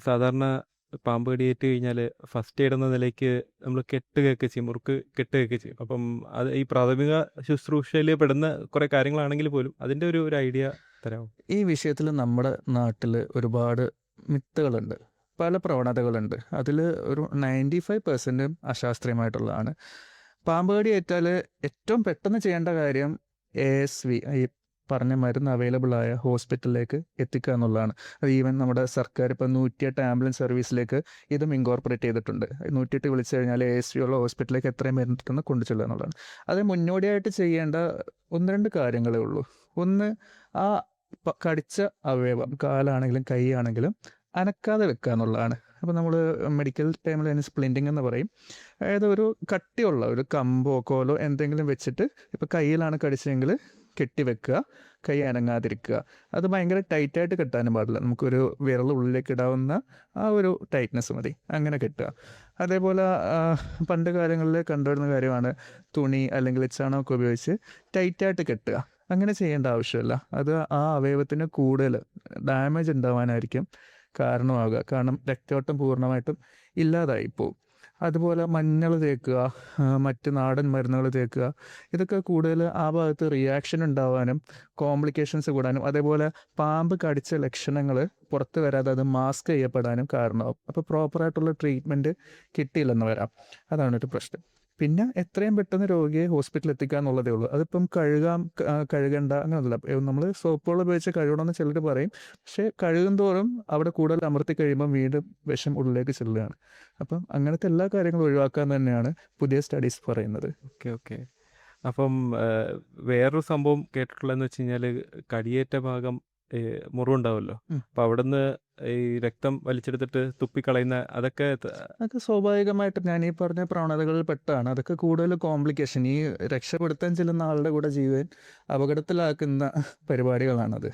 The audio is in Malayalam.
സാധാരണ പാമ്പ് കടിയേറ്റ് കഴിഞ്ഞാല് ഫസ്റ്റ് എയ്ഡ് എന്ന നിലയ്ക്ക് നമ്മള് കെട്ടുകയൊക്കെ ചെയ്യും. മുറുക്ക് കെട്ടുകയൊക്കെ ചെയ്യും. അപ്പം അത് ഈ പ്രാഥമിക ശുശ്രൂഷയില് പെടുന്ന കുറെ കാര്യങ്ങളാണെങ്കിൽ പോലും അതിന്റെ ഒരു ഐഡിയ തരാമോ? ഈ വിഷയത്തിൽ നമ്മുടെ നാട്ടിൽ ഒരുപാട് മിത്തുകളുണ്ട്, പല പ്രവണതകളുണ്ട്. അതിൽ ഒരു 95% അശാസ്ത്രീയമായിട്ടുള്ളതാണ്. പാമ്പ് കടി ഏറ്റാൽ ഏറ്റവും പെട്ടെന്ന് ചെയ്യേണ്ട കാര്യം ASV, ഈ പറഞ്ഞ മരുന്ന് അവൈലബിൾ ആയ ഹോസ്പിറ്റലിലേക്ക് എത്തിക്കുക എന്നുള്ളതാണ്. അത് ഈവൻ നമ്മുടെ സർക്കാർ ഇപ്പോൾ 108 ആംബുലൻസ് സർവീസിലേക്ക് ഇതും ഇൻകോർപ്പറേറ്റ് ചെയ്തിട്ടുണ്ട്. 108 വിളിച്ചു കഴിഞ്ഞാൽ ASV ഉള്ള ഹോസ്പിറ്റലിലേക്ക് എത്രയും പെട്ടെന്ന് കൊണ്ടു ചെല്ലുക എന്നുള്ളതാണ്. അത് മുന്നോടിയായിട്ട് ചെയ്യേണ്ട ഒന്ന് രണ്ട് കാര്യങ്ങളേ ഉള്ളൂ. ഒന്ന്, ആ കടിച്ച അവയവം കാലാണെങ്കിലും കൈ ആണെങ്കിലും അനക്കാതെ വെക്കുക എന്നുള്ളതാണ്. അപ്പോൾ നമ്മൾ മെഡിക്കൽ ടൈമിൽ അതിന് സ്പ്ലിൻറ്റിങ് എന്ന് പറയും. അതായത് ഒരു കട്ടിയുള്ള ഒരു കമ്പോ കോലോ എന്തെങ്കിലും വെച്ചിട്ട്, ഇപ്പോൾ കയ്യിലാണ് കടിച്ചതെങ്കിൽ കെട്ടിവെക്കുക, കൈ അനങ്ങാതിരിക്കുക. അത് ഭയങ്കര ടൈറ്റായിട്ട് കെട്ടാനും പാടില്ല, നമുക്കൊരു വിരൽ ഉള്ളിലേക്ക് ഇടാവുന്ന ആ ഒരു ടൈറ്റ്നെസ് മതി, അങ്ങനെ കെട്ടുക. അതേപോലെ പണ്ട് കാലങ്ങളിൽ കണ്ടുവരുന്ന കാര്യമാണ് തുണി അല്ലെങ്കിൽ ചണമൊക്കെ ഉപയോഗിച്ച് ടൈറ്റായിട്ട് കെട്ടുക. അങ്ങനെ ചെയ്യേണ്ട ആവശ്യമില്ല. അത് ആ അവയവത്തിന് കൂടുതൽ ഡാമേജ് ഉണ്ടാവാനായിരിക്കും കാരണമാകുക. കാരണം രക്തയോട്ടം പൂർണ്ണമായിട്ടും ഇല്ലാതായി പോവും. അതുപോലെ മഞ്ഞൾ തേക്കുക, മറ്റ് നാടൻ മരുന്നുകൾ തേക്കുക. ഇതൊക്കെ കൂടുതൽ ആ ഭാഗത്ത് റിയാക്ഷൻ ഉണ്ടാവാനും കോംപ്ലിക്കേഷൻസ് കൂടാനും, അതേപോലെ പാമ്പ് കടിച്ച ലക്ഷണങ്ങൾ പുറത്ത് വരാതെ അത് മാസ്ക് ചെയ്യപ്പെടാനും കാരണമാകും. അപ്പോൾ പ്രോപ്പറായിട്ടുള്ള ട്രീറ്റ്മെൻറ്റ് കിട്ടിയില്ലെന്ന് വരാം. അതാണ് ഒരു പ്രശ്നം. പിന്നെ എത്രയും പെട്ടെന്ന് രോഗിയെ ഹോസ്പിറ്റലിൽ എത്തിക്കുക എന്നുള്ളതേ ഉള്ളൂ. അതിപ്പം കഴുകണ്ട അങ്ങനെയല്ല. നമ്മൾ സോപ്പുകൾ ഉപയോഗിച്ച് കഴുകണമെന്ന് ചിലർ പറയും. പക്ഷേ കഴുകും തോറും അവിടെ കൂടുതൽ അമർത്തി കഴിയുമ്പം വീണ്ടും വിഷം ഉള്ളിലേക്ക് ചെല്ലുകയാണ്. അപ്പം അങ്ങനത്തെ എല്ലാ കാര്യങ്ങളും ഒഴിവാക്കാൻ തന്നെയാണ് പുതിയ സ്റ്റഡീസ് പറയുന്നത്. Okay, okay. അപ്പം വേറൊരു സംഭവം കേട്ടിട്ടുള്ളതെന്ന് വെച്ച് കഴിഞ്ഞാല് കടിയേറ്റ ഭാഗം മുറിവുണ്ടാവുമല്ലോ. ഉം. അപ്പൊ അവിടുന്ന് ഈ രക്തം വലിച്ചെടുത്തിട്ട് തുപ്പിക്കളയുന്ന അതൊക്കെ അതൊക്കെ സ്വാഭാവികമായിട്ട് ഞാൻ ഈ പറഞ്ഞ പ്രവണതകളിൽ പെട്ടതാണ്. അതൊക്കെ കൂടുതൽ കോംപ്ലിക്കേഷൻ, ഈ രക്ഷപ്പെടുത്താൻ ചെല്ലുന്ന ആളുടെ കൂടെ ജീവൻ അപകടത്തിലാക്കുന്ന പരിപാടികളാണത്.